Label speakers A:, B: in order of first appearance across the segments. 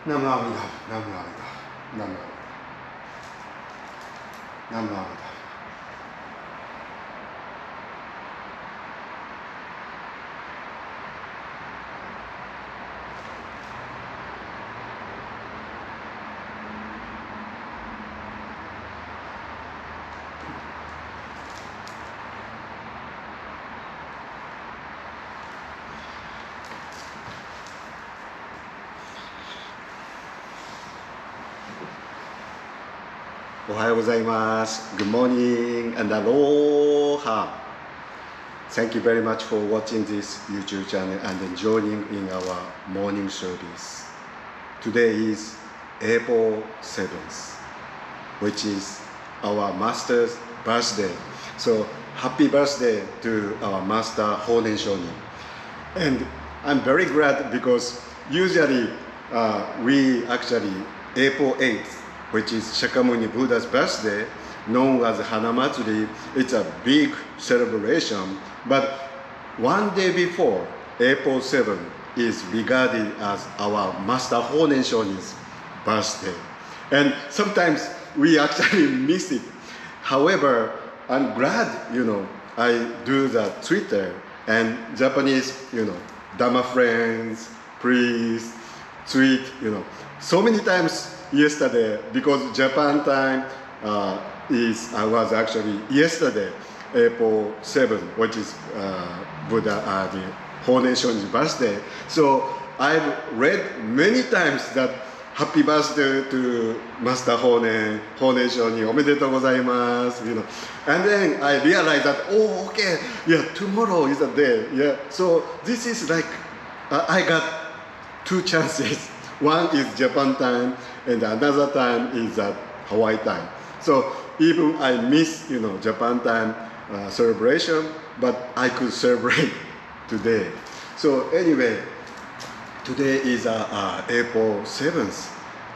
A: Namo-Amitofo, Namo-Amitofo, Namo-Amitofo, Namo-Amitofo. Ohayou gozaimasu. Good morning and aloha. Thank you very much for watching this YouTube channel and joining in our morning service. Today is April 7th, which is our Master's birthday. So happy birthday to our Master Honen Shonin. And I'm very glad because usually we actually April 8th, which is Shakyamuni Buddha's birthday, known as Hanamatsuri. It's a big celebration, but one day before, April 7th, is regarded as our Master Honen Shonin's birthday. And sometimes we actually miss it. However, I'm glad, I do the Twitter and Japanese, Dhamma friends, priests, tweet, so many times yesterday, because Japan time was actually yesterday, April 7th, which is Buddha Honen Shonin's birthday. So I've read many times that happy birthday to Master Honen Shonin, omedetou gozaimasu, and then I realized that, oh, okay, yeah, tomorrow is the day, yeah. So this is like, I got two chances. One is Japan time, and another time is Hawaii time. So even I miss, Japan time celebration, but I could celebrate today. So anyway, today is April 7th,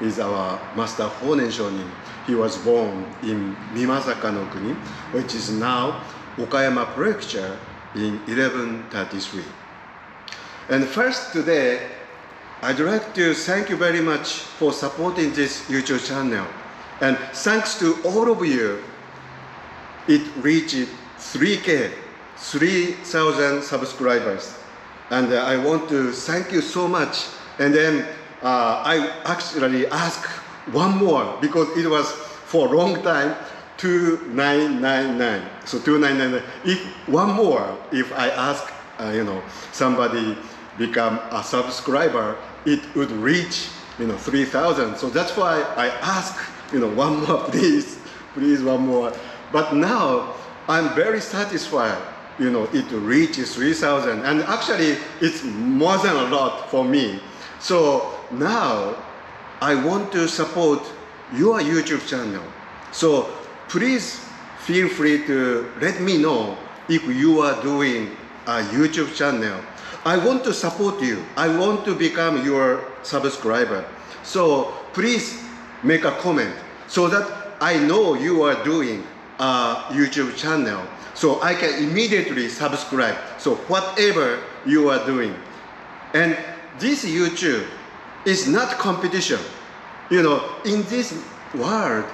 A: is our Master Honen Shonin. He was born in Mimasaka no Kuni, which is now Okayama Prefecture in 1133. And first today, I'd like to thank you very much for supporting this YouTube channel. And thanks to all of you, it reached 3,000 subscribers. And I want to thank you so much. And then I actually asked one more because it was for a long time, 2999. So 2999. If one more, if I ask, somebody become a subscriber, it would reach 3,000. So that's why I ask one more, please one more. But now I'm very satisfied it reaches 3,000, and actually it's more than a lot for me. So now I want to support your YouTube channel. So please feel free to let me know if you are doing a YouTube channel. I want to support you. I want to become your subscriber. So please make a comment so that I know you are doing a YouTube channel. So I can immediately subscribe. So whatever you are doing. And this YouTube is not competition. In this world,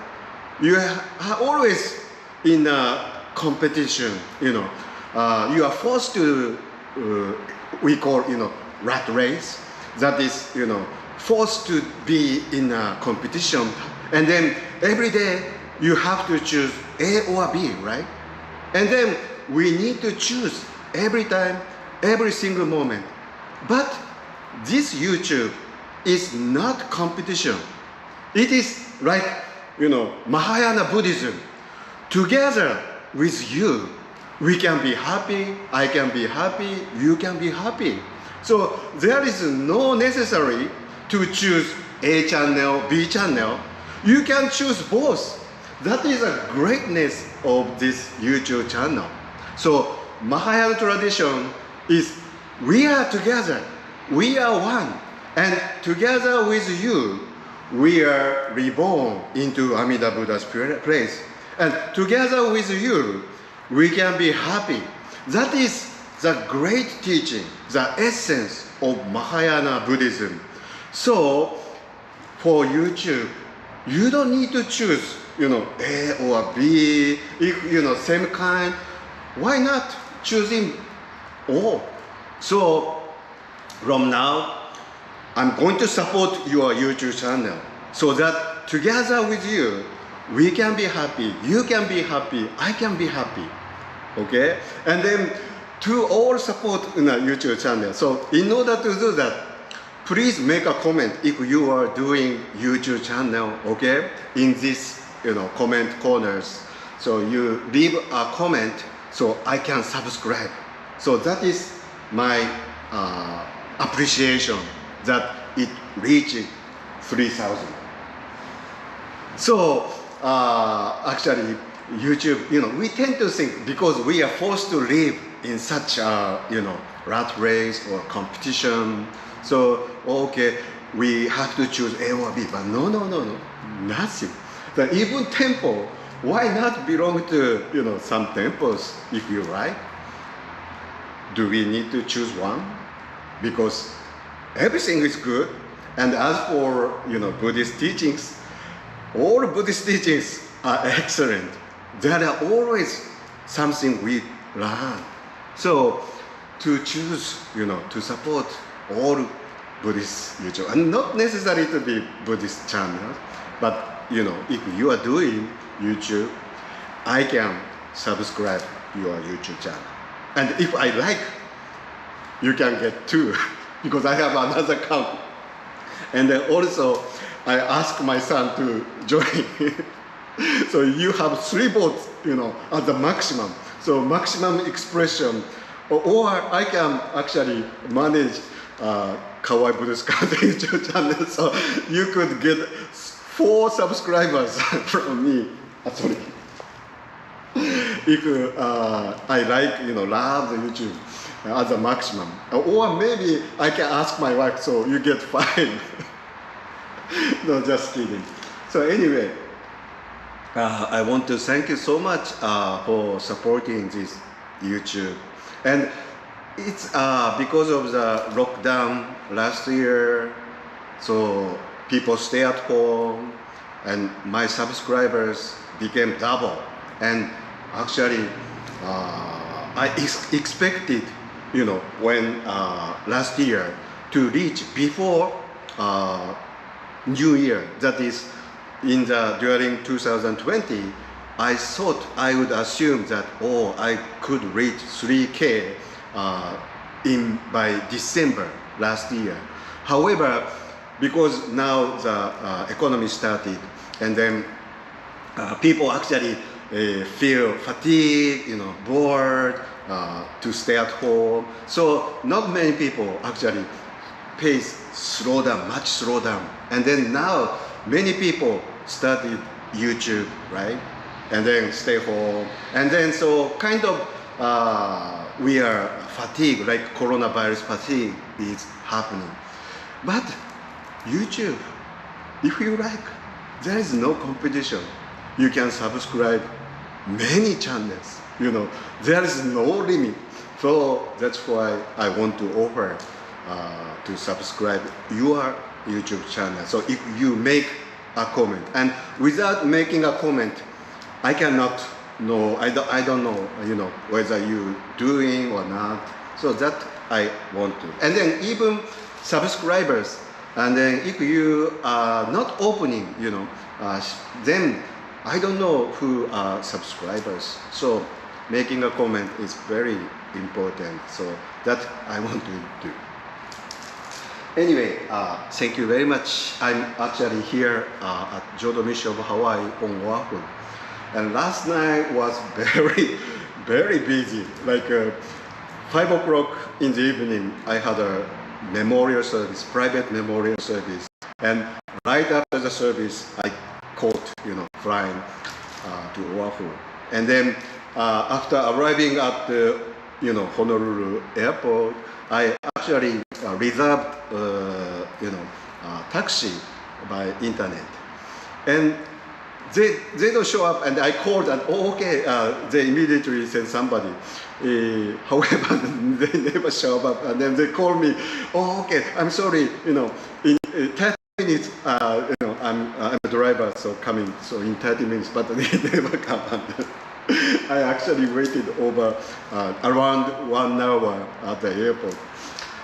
A: you are always in a competition. You are forced to we call rat race, that is forced to be in a competition, and then every day you have to choose A or B, right? And then we need to choose every time, every single moment. But this YouTube is not competition. It is like Mahayana Buddhism. Together with you, we can be happy, I can be happy, you can be happy. So there is no necessary to choose A channel, B channel. You can choose both. That is a greatness of this YouTube channel. So Mahayana tradition is we are together, we are one. And together with you, we are reborn into Amida Buddha's place. And together with you, we can be happy. That is the great teaching, the essence of Mahayana Buddhism. So for YouTube, you don't need to choose, A or B, if, same kind. Why not choosing O? So from now, I'm going to support your YouTube channel so that together with you, we can be happy, you can be happy, I can be happy. Okay? And then to all support in a YouTube channel. So in order to do that, please make a comment if you are doing YouTube channel, okay? In this, comment corners. So you leave a comment so I can subscribe. So that is my appreciation that it reached 3,000. So actually YouTube, we tend to think because we are forced to live in such a, rat race or competition. So, okay, we have to choose A or B, but no, nothing. But even temple, why not belong to, some temples if you like? Do we need to choose one? Because everything is good. And as for, Buddhist teachings, all Buddhist teachings are excellent. There are always something we learn. So to choose, to support all Buddhist YouTube, and not necessary to be Buddhist channel, but if you are doing YouTube, I can subscribe your YouTube channel. And if I like, you can get two, because I have another account. And then also, I ask my son to join. So you have 3 votes, at the maximum. So maximum expression, or I can actually manage Kawaii Buddhist YouTube channel. So you could get 4 subscribers from me. Sorry. If I like, love the YouTube as a maximum. Or maybe I can ask my wife, so you get 5. No, just kidding. So anyway, I want to thank you so much for supporting this YouTube. And it's because of the lockdown last year, so people stay at home, and my subscribers became double. And actually, I expected, when last year to reach before New Year, that is during 2020, I thought I would assume that, I could reach 3K by December last year. However, because now the economy started, and then people actually feel fatigued, bored, to stay at home. So not many people actually pace much slow down. And then now many people started YouTube, right? And then stay home. And then so kind of we are fatigued, like coronavirus fatigue is happening. But YouTube, if you like, there is no competition. You can subscribe many channels, there is no limit. So that's why I want to offer to subscribe your YouTube channel. So if you make a comment, and without making a comment, I cannot know, I don't know, whether you doing or not. So that I want to. And then even subscribers, and then if you are not opening, then I don't know who are subscribers. So making a comment is very important. So that I want to do. Anyway, thank you very much. I'm actually here at Jodo Mission of Hawaii on Oahu. And last night was very, very busy. Like 5 o'clock in the evening, I had a memorial service, private memorial service. And right after the service, I caught, flying to Oahu. And then after arriving at the, Honolulu airport, I actually reserved, taxi by internet. And they don't show up, and I called, and they immediately sent somebody. However, they never show up, and then they call me, I'm sorry, in minutes, I'm a driver, so coming, so in 30 minutes, but they never come. I actually waited over around 1 hour at the airport.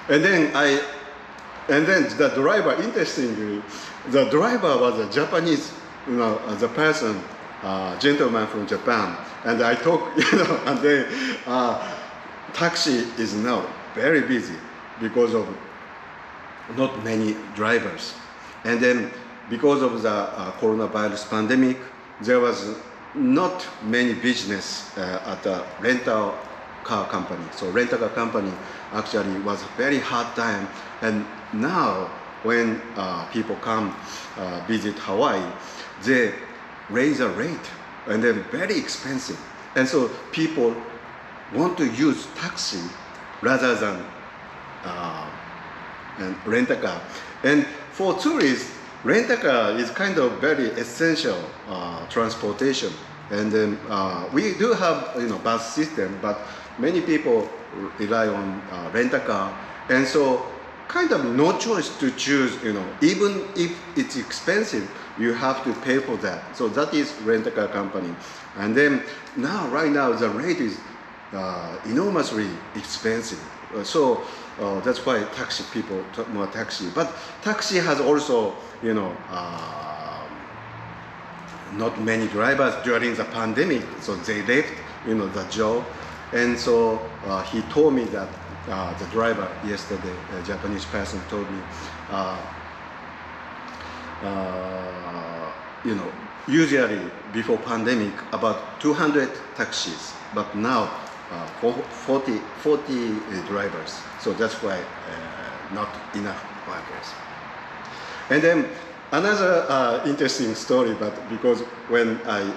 A: And then the driver, interestingly, the driver was a Japanese, the person, gentleman from Japan. And I talk, and then taxi is now very busy because of not many drivers. And then because of the coronavirus pandemic, there was not many business at the rental car company. So rental car company actually was a very hard time. And now when people come visit Hawaii, they raise a rate and they're very expensive. And so people want to use taxi rather than rent a car. And for tourists, rent a car is kind of very essential transportation. And then we do have bus system, but many people rely on rent a car. And so kind of no choice to choose, even if it's expensive, you have to pay for that. So that is rent a car company. And then right now the rate is enormously expensive. So that's why taxi people talk more taxi. But taxi has also, not many drivers during the pandemic, so they left, the job. And so he told me that the driver yesterday, a Japanese person, told me, usually before pandemic about 200 taxis, but now 40 drivers. So that's why not enough workers. And then another interesting story, but because when I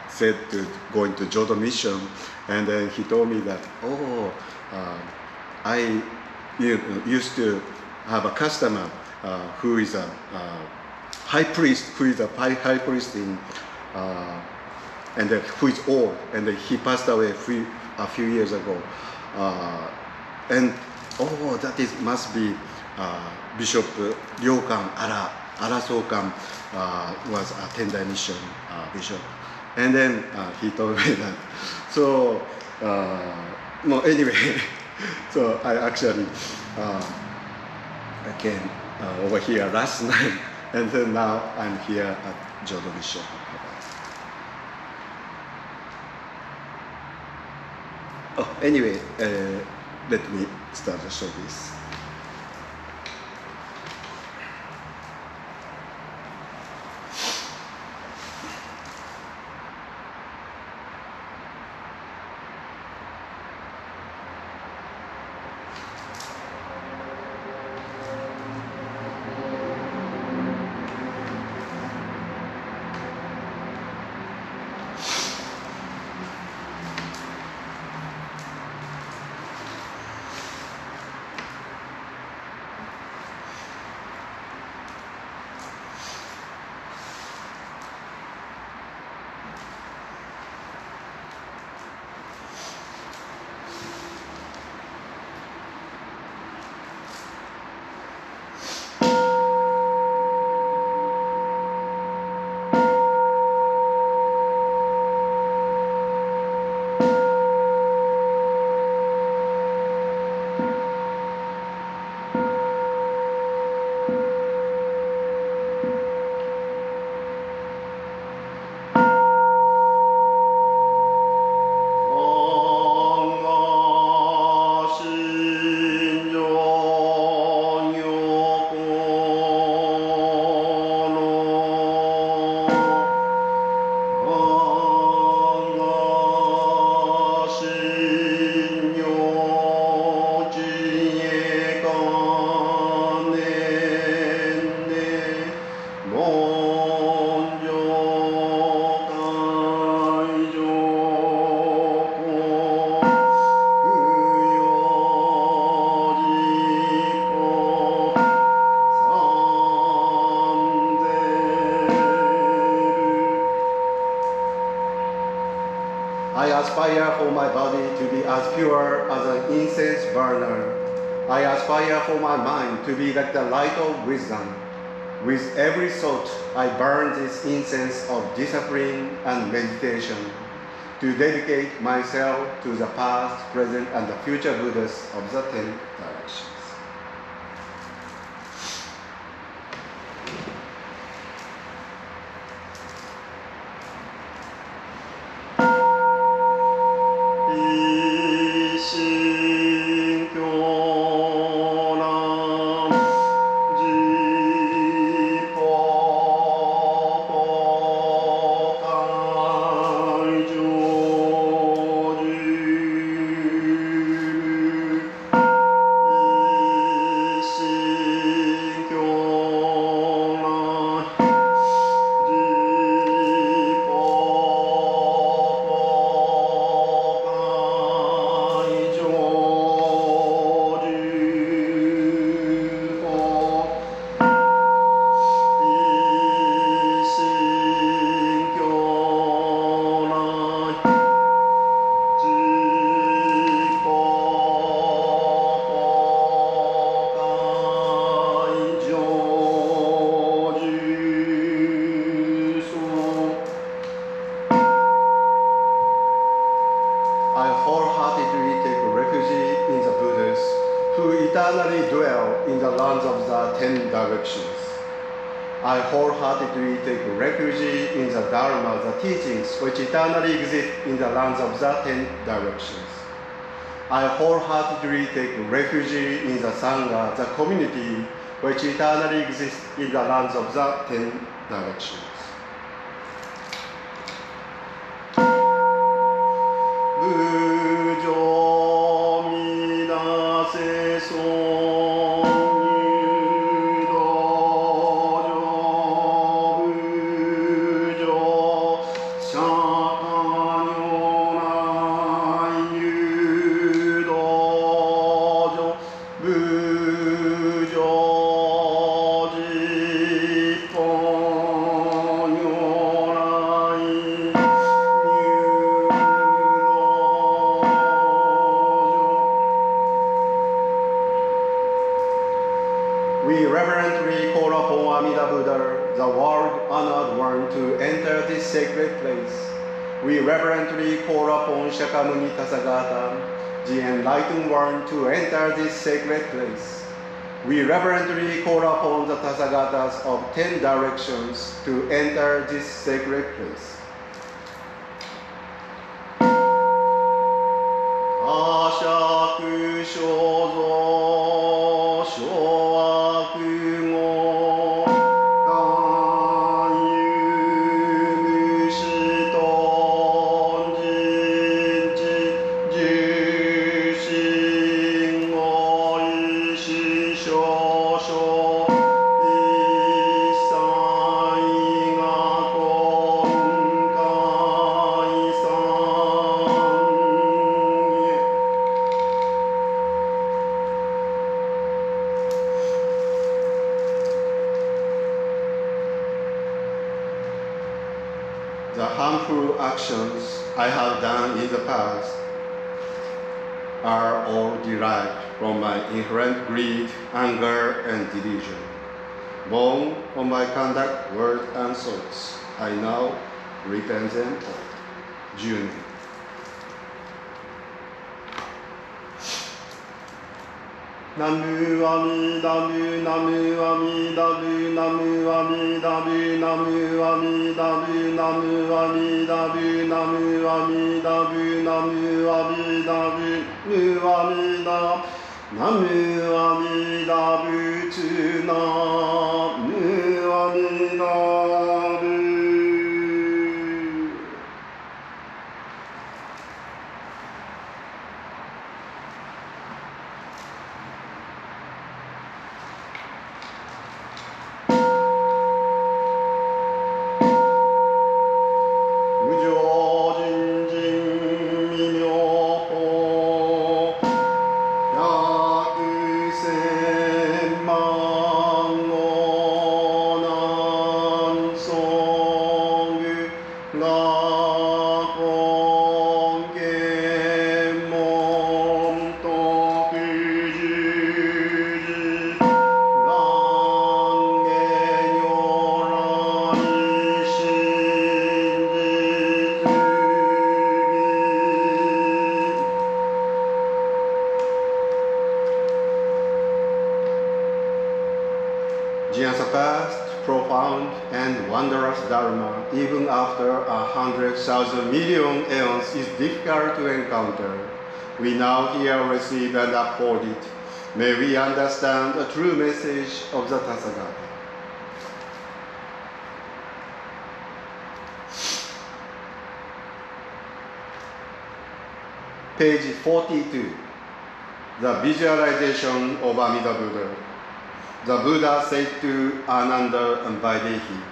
A: said to going to Jodo mission, and then he told me that, I used to have a customer who is a high priest, in, and who is old, and he passed away a few years ago. And must be Bishop Ryokan Arasokan was a Tendai mission bishop. And then he told me that. So, anyway, so I actually I came over here last night, and then now I'm here at Jodo mission. Anyway, let me start the service. aspire for my body to be as pure as an incense burner. I aspire for my mind to be like the light of wisdom. With every thought, I burn this incense of discipline and meditation to dedicate myself to the past, present, and the future Buddhas of the 10 directions. I wholeheartedly take refuge in the Dharma, the teachings which eternally exist in the lands of the 10 directions. I wholeheartedly take refuge in the Sangha, the community which eternally exists in the lands of the 10 directions. We reverently call upon Amida Buddha, the world-honored one, to enter this sacred place. We reverently call upon Shakyamuni Tathagata, the enlightened one, to enter this sacred place. We reverently call upon the Tathagatas of 10 directions to enter this sacred place. Ashaku shozo shoaku go kanyu mushi tonjinji jushin oishi shosho isai ga konkai san. The harmful actions I have done in the past are all derived from my inherent greed, anger, and delusion. Born from my conduct, word, and thoughts, I now repent them all. 10年。ナムアミダブナムアミダブナムアミダブナムアミダブナムアミダブナムアミダブナムアミダブムアミダナムアミダブツナムアミダブ。Dharma, even after 100,000 million aeons, is difficult to encounter. We now here receive and uphold it. May we understand the true message of the Tathagata. Page 42. The visualization of Amida Buddha. The Buddha said to Ananda and Vaidehi,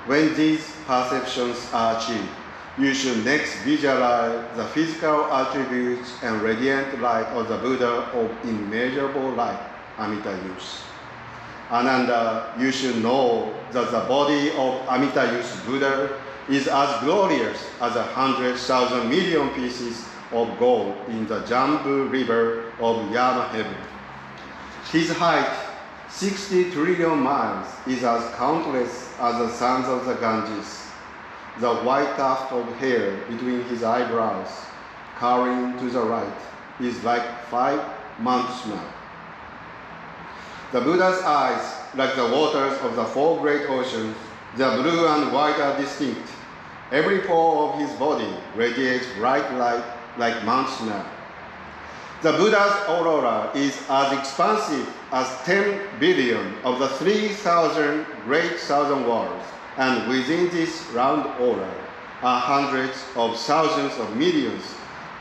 A: when these perceptions are achieved, you should next visualize the physical attributes and radiant light of the Buddha of immeasurable light, Amitayus. Ananda, you should know that the body of Amitayus Buddha is as glorious as 100,000 million pieces of gold in the Jambu River of Yama heaven. His height, 60 trillion miles, is as countless as the sands of the Ganges. The white tuft of hair between his eyebrows, curling to the right, is like 5 months' now. The Buddha's eyes, like the waters of the 4 great oceans, the blue and white are distinct. Every pore of his body radiates bright light like Mount Snow. The Buddha's aurora is as expansive as 10 billion of the 3,000 great thousand worlds, and within this round aura are hundreds of thousands of millions,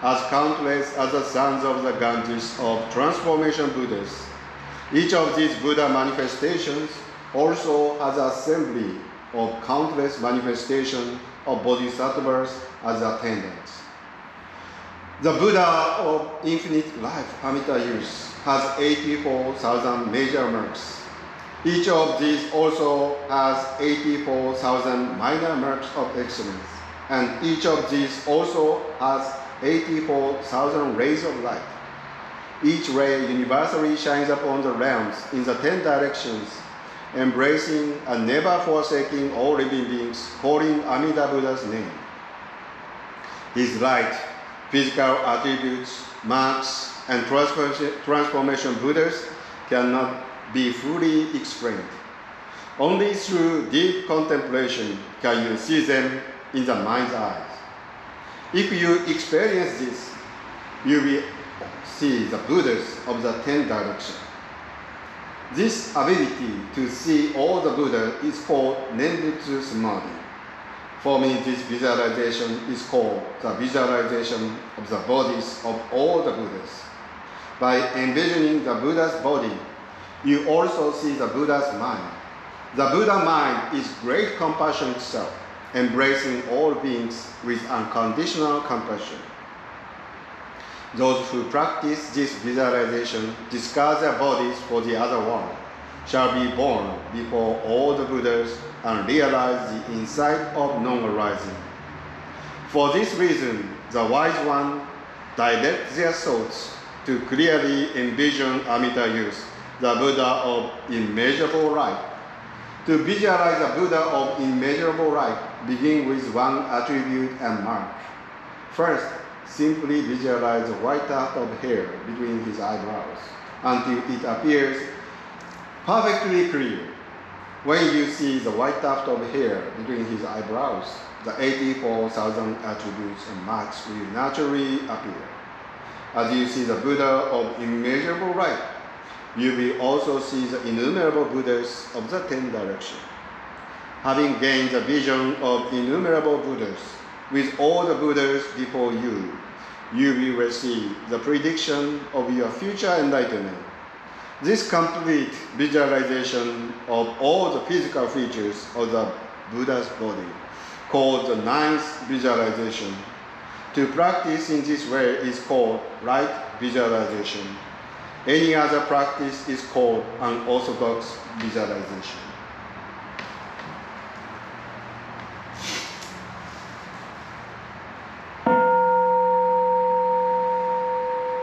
A: as countless as the sons of the Ganges of transformation Buddhas. Each of these Buddha manifestations also has an assembly of countless manifestations of bodhisattvas as attendants. The Buddha of infinite life, Amitayus, has 84,000 major marks. Each of these also has 84,000 minor marks of excellence, and each of these also has 84,000 rays of light. Each ray universally shines upon the realms in the 10 directions, embracing and never forsaking all living beings, calling Amida Buddha's name. His light, physical attributes, marks, and transformation Buddhas cannot be fully explained. Only through deep contemplation can you see them in the mind's eyes. If you experience this, you will see the Buddhas of the 10 directions. This ability to see all the Buddha is called Nembutsu Samadhi. Forming this visualization is called the visualization of the bodies of all the Buddhas. By envisioning the Buddha's body, you also see the Buddha's mind. The Buddha mind is great compassion itself, embracing all beings with unconditional compassion. Those who practice this visualization, discard their bodies for the other world, shall be born before all the Buddhas and realize the insight of non-arising. For this reason, the wise one directs their thoughts to clearly envision Amitayus, the Buddha of immeasurable light. To visualize the Buddha of immeasurable light, begin with one attribute and mark. First, simply visualize the white tuft of hair between his eyebrows until it appears perfectly clear. When you see the white tuft of hair between his eyebrows, the 84,000 attributes and marks will naturally appear. As you see the Buddha of immeasurable light, you will also see the innumerable Buddhas of the 10 directions. Having gained the vision of innumerable Buddhas, with all the Buddhas before you, you will receive the prediction of your future enlightenment. This complete visualization of all the physical features of the Buddha's body, called the ninth visualization. To practice in this way is called right visualization. Any other practice is called unorthodox visualization.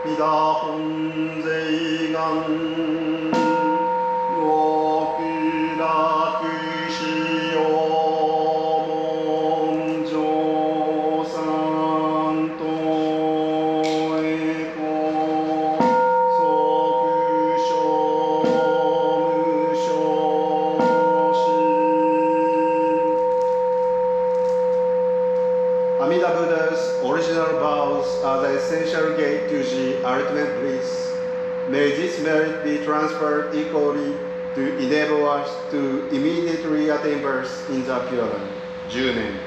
A: Ida Hon Zei Gan Goku Raku Shio Monjo Santo Eko Soku Sho Musho Shi. Amida Buddha's original vows are the essential gate to the ultimate bliss. May this merit be transferred equally to enable us to immediately attain birth in the Pure Land. 10年。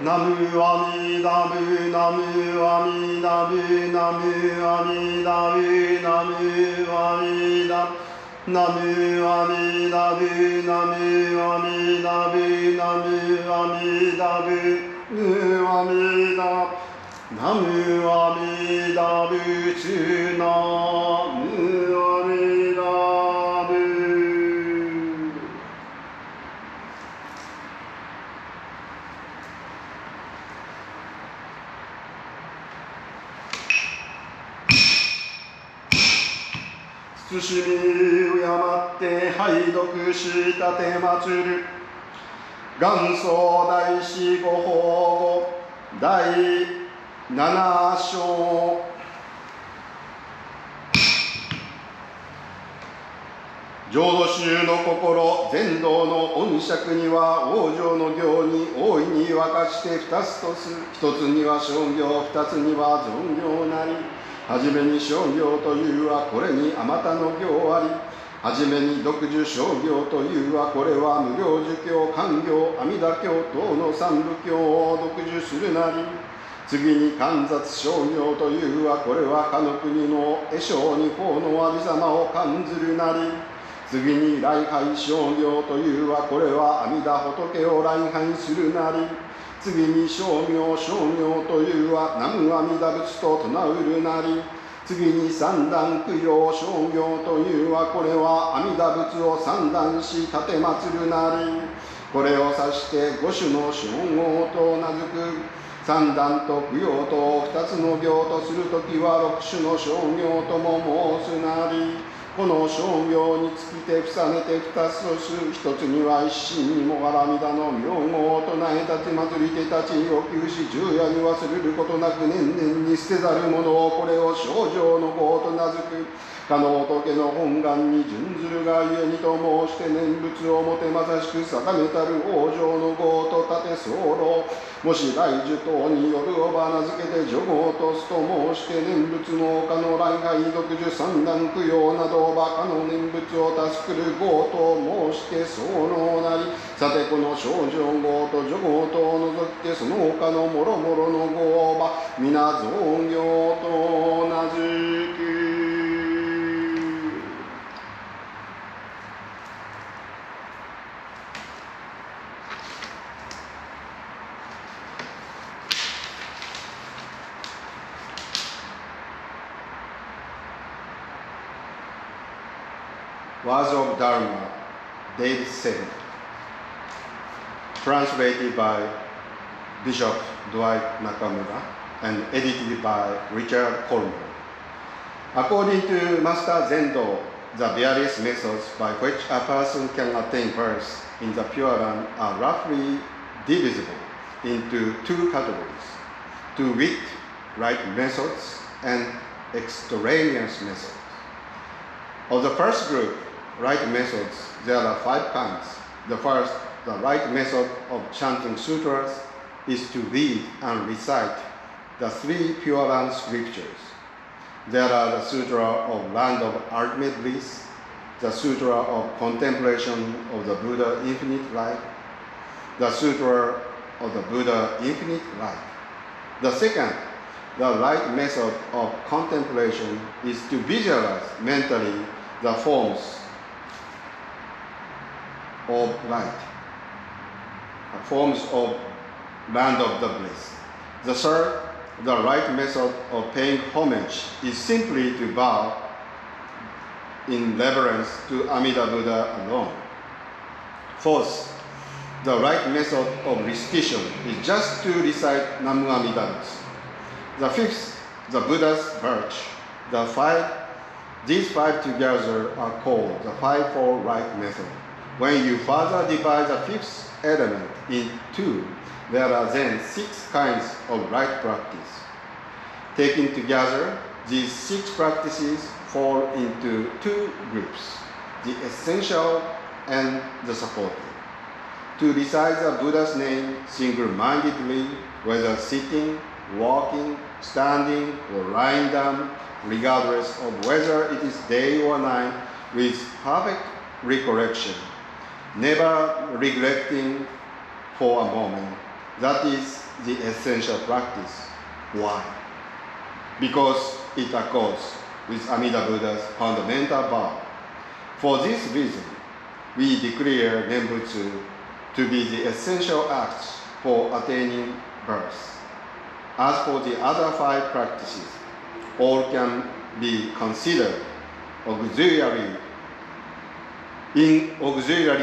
A: ナムアミダブナムアミダブナムアミダブナムアミダブナムアミダブナムアミダブナムアミダブヌアミダナムアミダブチナムアミダブ慎み敬って拝読したてまつる元祖大師ご法語第7章浄土宗の心全道の恩釈には往生の行に大いに分かして2つとす1つには商業2つには存業なりはじめに商業というはこれにあまたの行ありはじめに独自商業というはこれは無料儒教官業阿弥陀教等の三部教を独自するなり次に観察商業というはこれはかの国の会尚に法のありさまを感ずるなり次に礼拝商業というはこれは阿弥陀仏を礼拝するなり次に称名称名というは南無阿弥陀仏と唱うるなり次に三段供養称行というはこれは阿弥陀仏を三段し立てまつるなりこれを指して五種の称号と名付く三段と供養と二つの行とするときは六種の称行とも申すなりこの称行につきて重ねて二つとする一つには一心にもがらみだの名号を唱え立ち祭り手たちを求し昼夜に忘れることなく年々に捨てざるものをこれを清浄の号と名付くかの仏の本願に準ずるがゆえにと申して念仏をもてまさしく定めたる往生の号と立て候もし大樹等によるおば名付けて除号とすと申して念仏の他の礼拝独樹三段供養などばかの念仏を助くる号と申してそうのなりさてこの清浄号と除号とを除きてその他のもろもろの号ば皆造業と名付くWords of Dharma, David said, translated by Bishop Dwight Nakamura and edited by Richard Coleman. According to Master Zendo, the various methods by which a person can attain birth in the Pure Land are roughly divisible into two categories, to wit, right methods and extraneous methods. Of the first group, right methods, there are 5 kinds. The first, the right method of chanting sutras, is to read and recite the 3 Pure Land scriptures. There are the Sutra of Land of Ultimate Bliss, the Sutra of Contemplation of the Buddha Infinite Life, the Sutra of the Buddha Infinite Life. The second, the right method of contemplation, is to visualize mentally the forms of light, forms of land of the bliss. The third, the right method of paying homage, is simply to bow in reverence to Amida Buddha alone. Fourth, the right method of recitation is just to recite Namo-Amitofo. The fifth, the Buddha's virtue. These 5 together are called the 5-fold right method. When you further divide the 5th element in 2, there are then 6 kinds of right practice. Taken together, these 6 practices fall into 2 groups: the essential and the supported. To recite the Buddha's name single-mindedly, whether sitting, walking, standing, or lying down, regardless of whether it is day or night, with perfect recollection, never regretting for a moment. That is the essential practice. Why? Because it accords with Amida Buddha's fundamental vow. For this reason, we declare Nembutsu to be the essential act for attaining birth. As for the other 5 practices, all can be considered auxiliary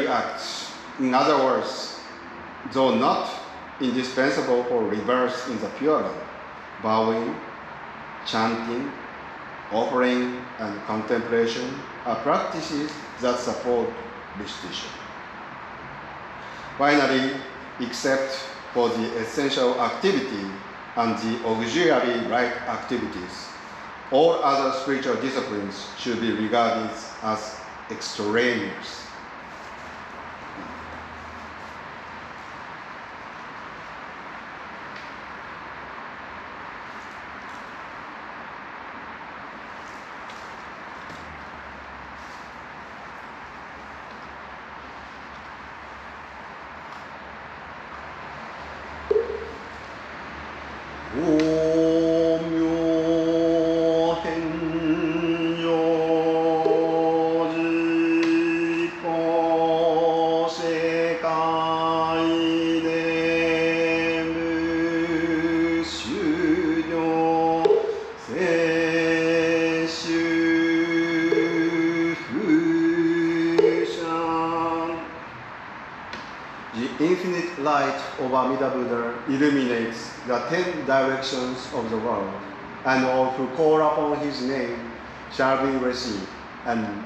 A: acts. In other words, though not indispensable for rebirth in the Pure Land, bowing, chanting, offering, and contemplation are practices that support recitation. Finally, except for the essential activity and the auxiliary rite activities, all other spiritual disciplines should be regarded as extraneous. The infinite light of Amida Buddha illuminates the 10 directions of the world, and all who call upon his name shall be received and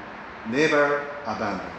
A: never abandoned.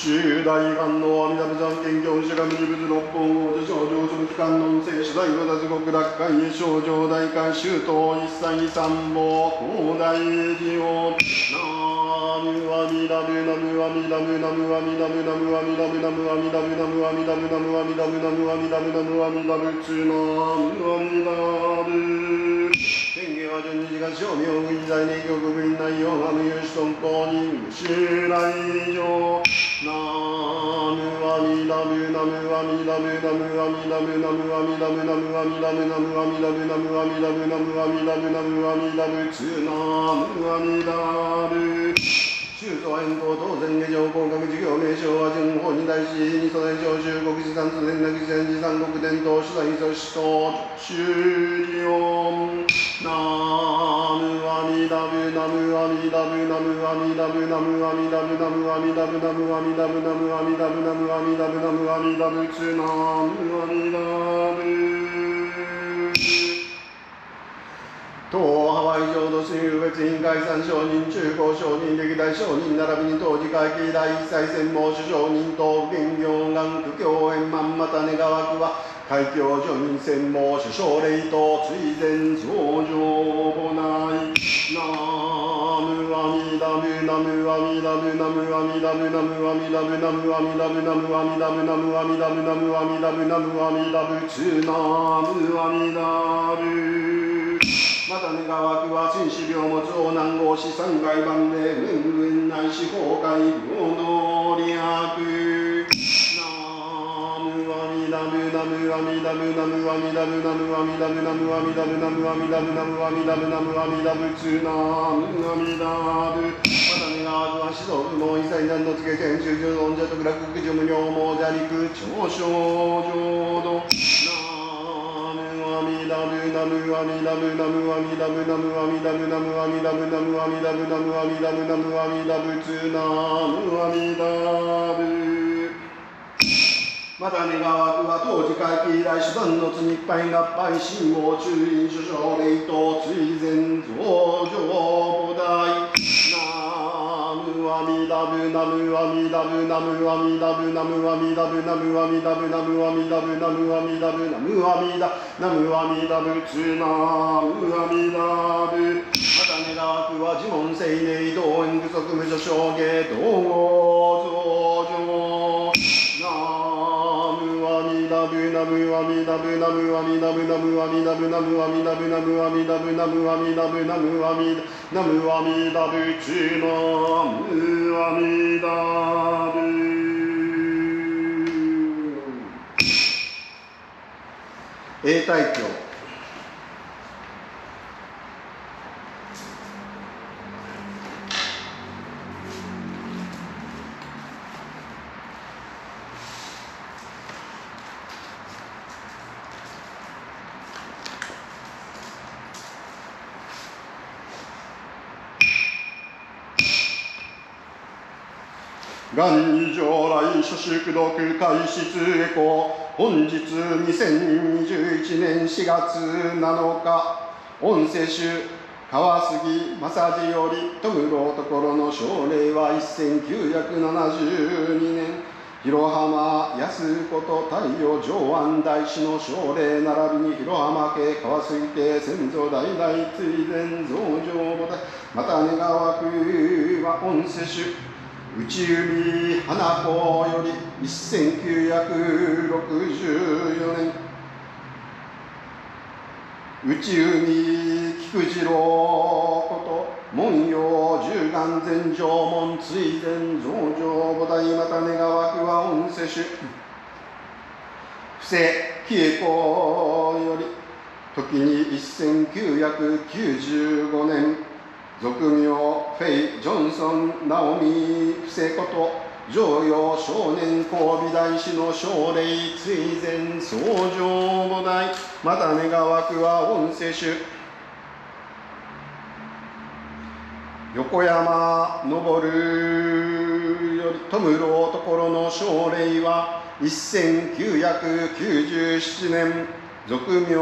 A: 中大観音阿弥陀仏三見教師が無仏六本王女少女諸仏観音聖主大菩薩極楽会へ少女大観周到一切三宝東大寺をナムアミダブナムアミダブナムアミダブナムアミダブナムアミダブナムアミダブナムアミダブナムアミダブナムアミダブツナムアミダブ天下は順次が正明具以在年極部員内容が無有子尊公認襲来上ナムアミダブナムアミダブナムアミダブナムアミダブナムアミダブナムアミダブナムアミダブナムアミダブナムアミダブツナムアミダブ宗祖変更当然下上工学事業名称は順法二大師二祖大上州国寺三祖伝なき禅寺三国伝統主大祖師と修理音ナムアミダブナムアミダブナムアミダブナムアミダブナムアミダブナムアミダブナムアミダブナムアミダブナムアミダブツナムアミダブ当ハワイ浄土真有別院解散承認中高承認歴代承認並びに当時会計第一切専門主承認等現行願苦行円満また願わくは海峡上院専門主奨霊等追善上上母内ナムアミダブナムアミダブナムアミダブナムアミダブナムアミダブナムアミダブナムアミダブナムアミダブナムアミダブツナムアミダブまた願わくは真摯病物を難合し三界万礼無縁内し崩壊平等利益ナムアミダブナムアミダブナムアミダブナムアミダブナムアミダブナムアミダブナムアミダブナムアミダブツナムアミダブまた願わくは指導部門一切何のつけ天中十尊者特楽苦無量網者陸長小浄土ナムアミダブナムアミダブナムアミダブナムアミダブナムアミダブナムアミダブナムアミダブナムアミダブツナムアミダブまた願わくは当時会期以来手段のつ日配合配信号中院主将霊等追善増上母大ナムアミダブナムアミダブナムアミダブナムアミダブナムアミダブナムアミダブナムアミダブナムアミダナムアミダブツナムアミダブまた願わくは自問聖霊道縁具足無所証芸統合増上ナムアミダブナムアミダブナムアミダブナムアミダブナムアミダブナムアミダブナムアミダブナムアミダナムアミダブツナムアミダブ永代経元二上来諸宿読開始通行本日2021年4月7日御世主川杉正治より戸室所の奨励は1972年広浜安子と太陽上安大師の奨励並びに広浜家川杉家先祖代々追善増上母大また願わくは御世主内海花子より1964年内海菊次郎こと文様十願禅上門追善増上母大また願わくは御世主布施喜恵子より時に1995年俗名フェイ・ジョンソン・ナオミ・布施こと常用少年神美大師の奨励追善増上母大また願わくは御世主横山昇より戸室所の奨励は1997年俗名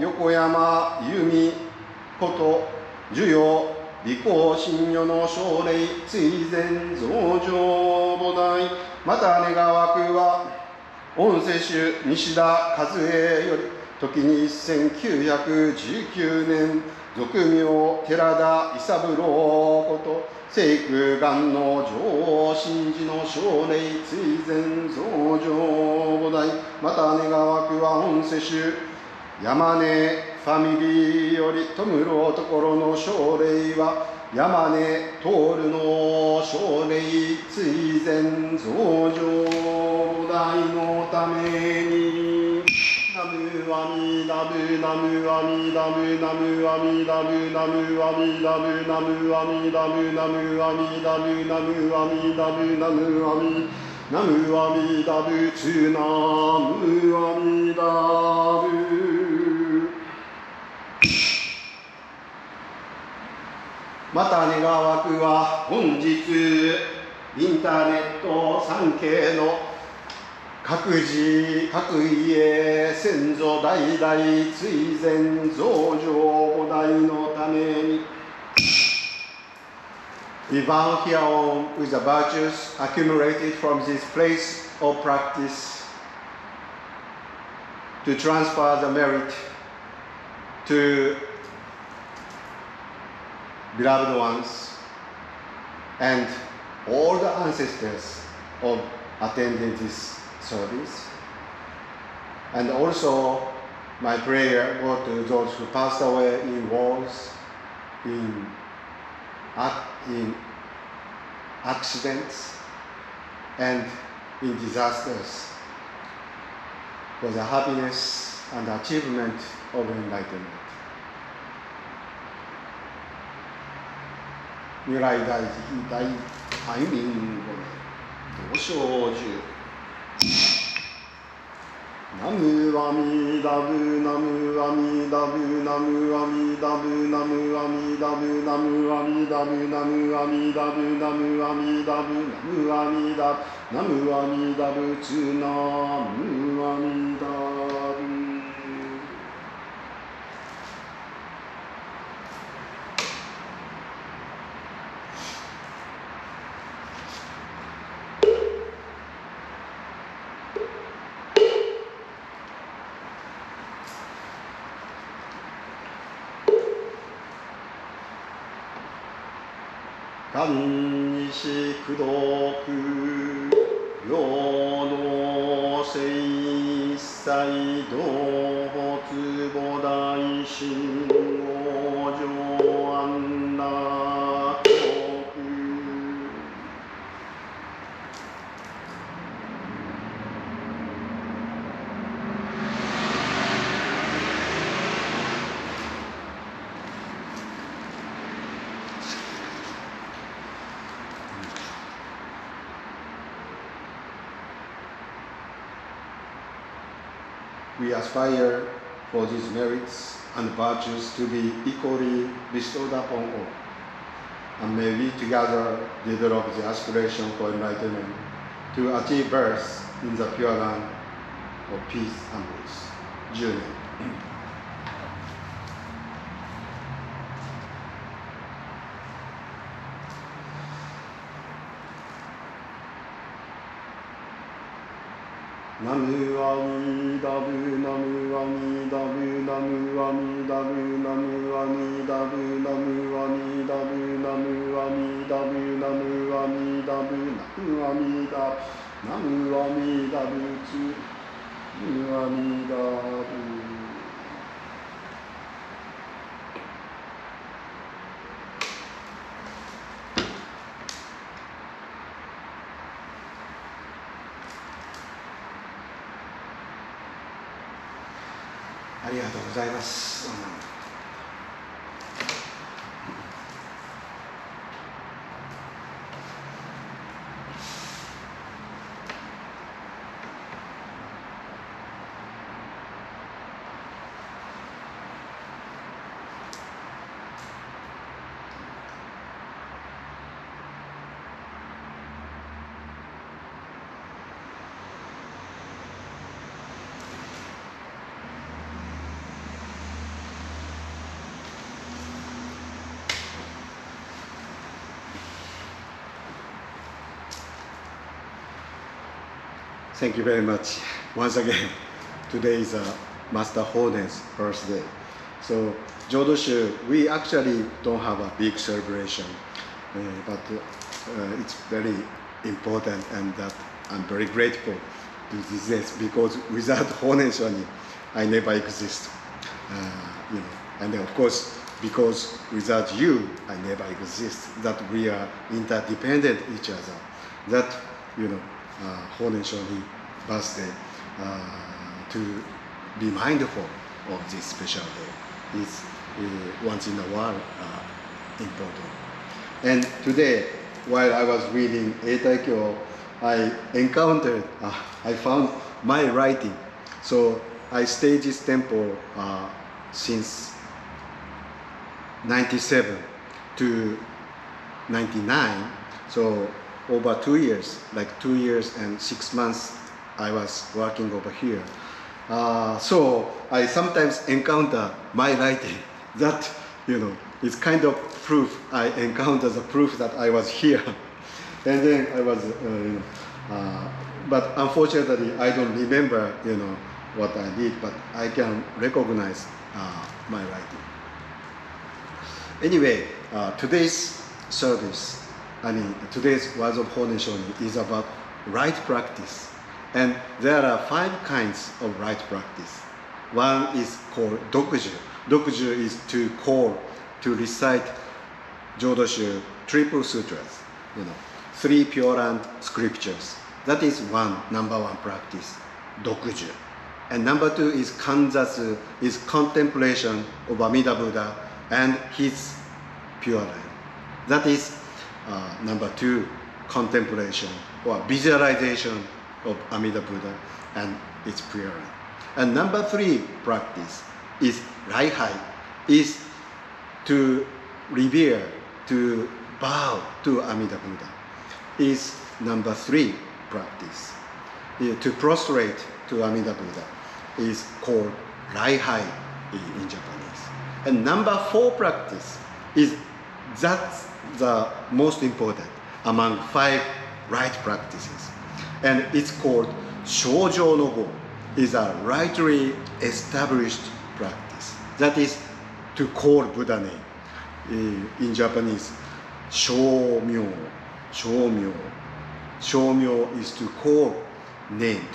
A: 横山由美こと授与利口信与の奨励追善増上菩提また願わくは御世主西田和栄より時に1919年俗名寺田伊三郎こと聖空願の上神寺の奨励追善増上菩提また願わくは御世主山根ファミリーより弔うところの奨励は山根徹の奨励追善増上菩提のためにナムアミダブナムアミダブナムアミダブナムアミダブナムアミダブナムアミダブナムアミダブナムアミナムアミダブツナムアミダブまた願わくは本日インターネット三景の各自各家先祖代々追善増上菩提のために We vow here on with the virtues accumulated from this place of practice to transfer the merit to beloved ones and all the ancestors of attending this service. And also my prayer go to those who passed away in wars, in accidents, and in disasters for the happiness and achievement of enlightenment. 如来大慈大愛民ごめん同生寿ナムアミダブナムアミダブナムアミダブナムアミダブナムアミダブナムアミダブナムアミダブナムアミダブナムアミダブツナムアミダブ漢西功徳世の聖祭道仏菩提心往生安楽We aspire for these merits and virtues to be equally bestowed upon all, and may we together develop the aspiration for enlightenment to achieve birth in the pure land of peace and bliss. 10年。ナムアミダブナムアミダブナムアミダブナムアミダブナムアミダブナムアミダブナムアミダブナムアミダブナムアミダブツナムアミダブありがとうございます。Thank you very much. Once again, today is Master Honen's birthday. So, Jodoshu, we actually don't have a big celebration, but it's very important, and that I'm very grateful to this because without Honen Shonin, I never exist. And then of course, because without you, I never exist. That we are interdependent each other. That Honen Shonin birthday to be mindful of this special day is once in a while important. And today, while I was reading Eitaikyo, I encountered, I found my writing. So I stayed this temple since 97 to 99. So over 2 years, like 2 years and 6 months, I was working over here. So I sometimes encounter my writing. That, it's kind of proof. I encounter the proof that I was here. And then I was, but unfortunately, I don't remember, what I did, but I can recognize my writing. Anyway, today's service, today's Words of Honen Shonin is about right practice. And there are 5 kinds of right practice. One is called Dokuju. Dokuju is to recite Jodoshu triple sutras, 3 Pure Land scriptures. That is number one practice, Dokuju. And number 2 is Kanzatsu, is contemplation of Amida Buddha and his Pure Land. That is number 2, contemplation or visualization of Amida Buddha and its Pure Land. And number 3 practice is Raihai, is to revere, to bow to Amida Buddha, is number 3 practice. To prostrate to Amida Buddha is called Raihai in Japanese. And number 4 practice that's the most important among 5 right practices. And it's called Shoujo no Go, is a rightly established practice. That is to call Buddha name. In Japanese, Shomyo. Shomyo is to call name,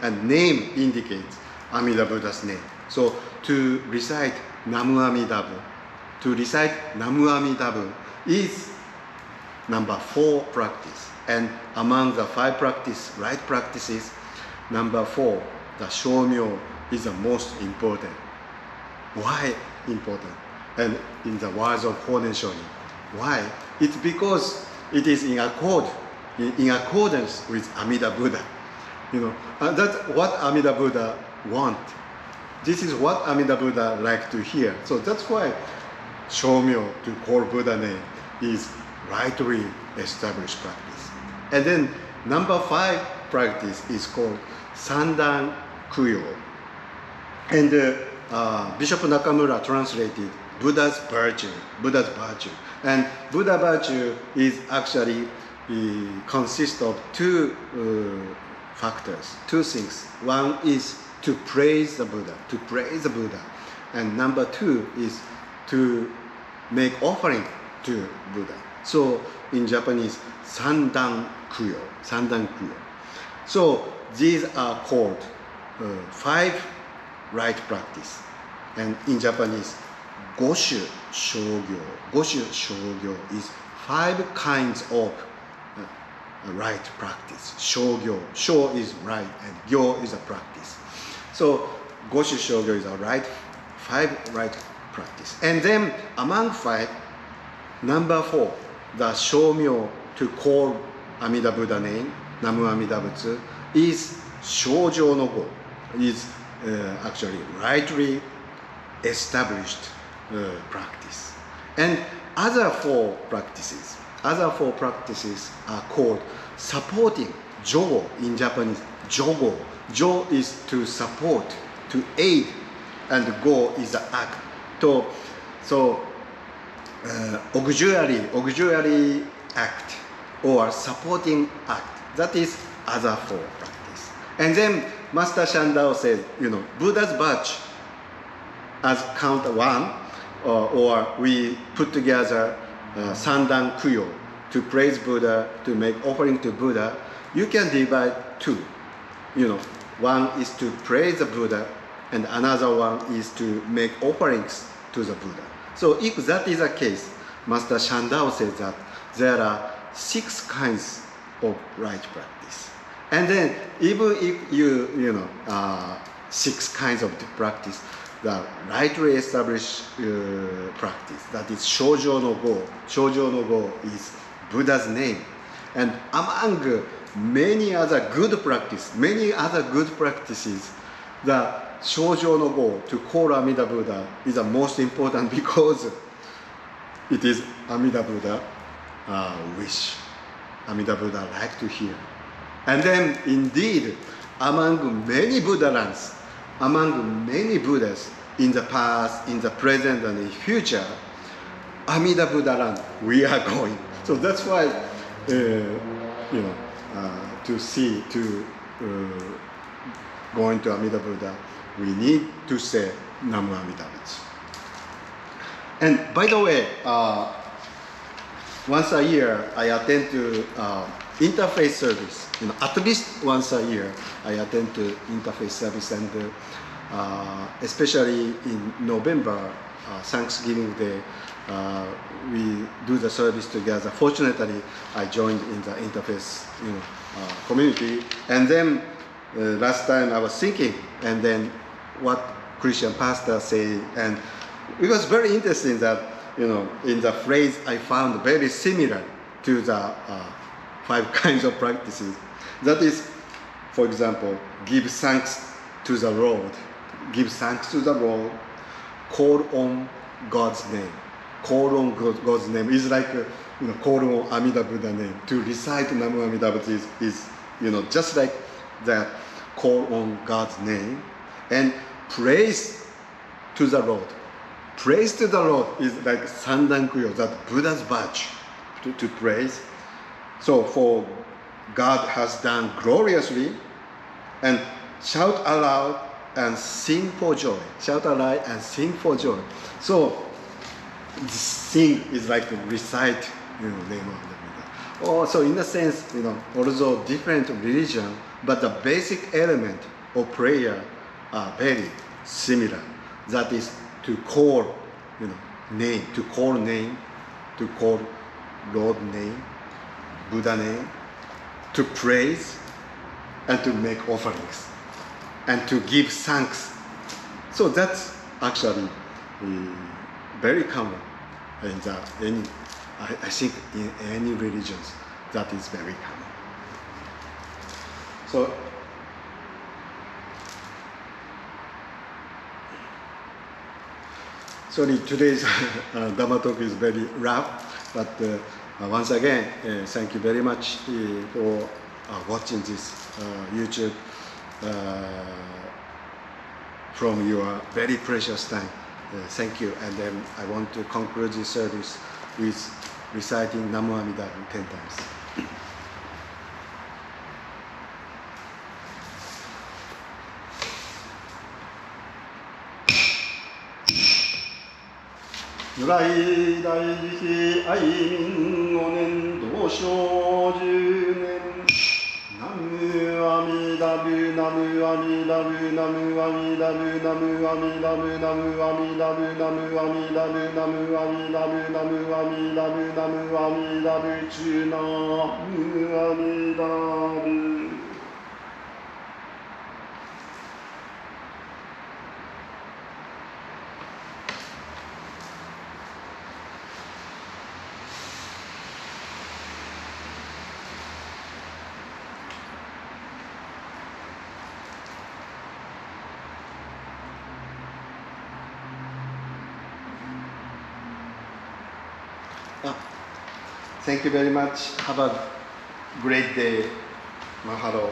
A: and name indicates Amida Buddha's name. So to recite Namo-Amitofo, is number 4 practice. And among the 5 right practices, number 4, the Shomyo, is the most important. Why important? And in the words of Honen Shonin, why? It's because it is in accordance with Amida Buddha. That's what Amida Buddha want. This is what Amida Buddha like to hear. So that's why Shomyo, to call Buddha name, is rightly established practice. And then number 5 practice is called Sandan Kuyo. And Bishop Nakamura translated Buddha's virtue. And Buddha virtue is actually consists of 2 factors, 2 things. One is to praise the Buddha, and number 2 is to make offering to Buddha. So in Japanese, Sandan Kuyo. So these are called 5 right practice. And in Japanese, Goshu Shogyo is 5 kinds of right practice. Shogyo, sho is right and gyo is a practice. So Goshu Shogyo is a 5 right practice. And then among 5, number 4, the Shomyo, to call Amida Buddha name, Namo-Amitofo, is Shoujo no Go, is actually rightly established practice. And other 4 practices are called supporting, jogo in Japanese, jogo. Jo is to support, to aid, and go is the act. So auxiliary act or supporting act, that is other 4 practice. And then Master Shan-tao says, Buddha's badge as count one, or we put together Sandan Kuyo to praise Buddha, to make offering to Buddha. You can divide two. One is to praise the Buddha, and another one is to make offerings to the Buddha. So if that is the case, Master Shan-tao says that there are 6 kinds of right practice. And then even if you 6 kinds of practice, the rightly established practice, that is Shoujo no Go. Shoujo no Go is Buddha's name. And among many other good practices, the Shoujo no Go, to call Amida Buddha, is the most important because it is Amida Buddha wish. Amida Buddha like to hear. And then indeed, among many Buddha lands, among many Buddhas in the past, in the present, and in the future, Amida Buddha land, we are going. So that's why, going to Amida Buddha, we need to say Namo-Amitofo. And by the way, once a year I attend to interfaith service. At least once a year I attend to interfaith service, and especially in November, Thanksgiving Day, we do the service together. Fortunately, I joined in the interfaith community. And then last time I was thinking, and then what Christian pastor say, and it was very interesting that in the phrase I found very similar to the 5 kinds of practices. That is, for example, give thanks to the Lord. Give thanks to the Lord. Call on God's name. Call on God's name is like call on Amida Buddha name. To recite Namo-Amitofo is just like that. Call on God's name and praise to the Lord. Praise to the Lord is like Sandan Kuyo, that Buddha's badge to praise. So for God has done gloriously, and shout aloud and sing for joy. Shout aloud and sing for joy. So sing is like recite, name of the Buddha. Also, in a sense, although different religion, but the basic element of prayer are very similar. That is to call, name, to call Lord name, Buddha name, to praise and to make offerings and to give thanks. So that's actually very common I think in any religions that is very common. So sorry, today's Dhamma talk is very rough, but once again, thank you very much for watching this YouTube from your very precious time. Thank you. And then I want to conclude this service with reciting Namo-Amitofo 10 times.如来大慈愛民5年同生10年ナムアミダブナムアミダブナムアミダブナムアミダブナムアミダブナムアミダブナムアミダブナムアミダブナムアミダブチュナムアミダブThank you very much. Have a great day. Mahalo.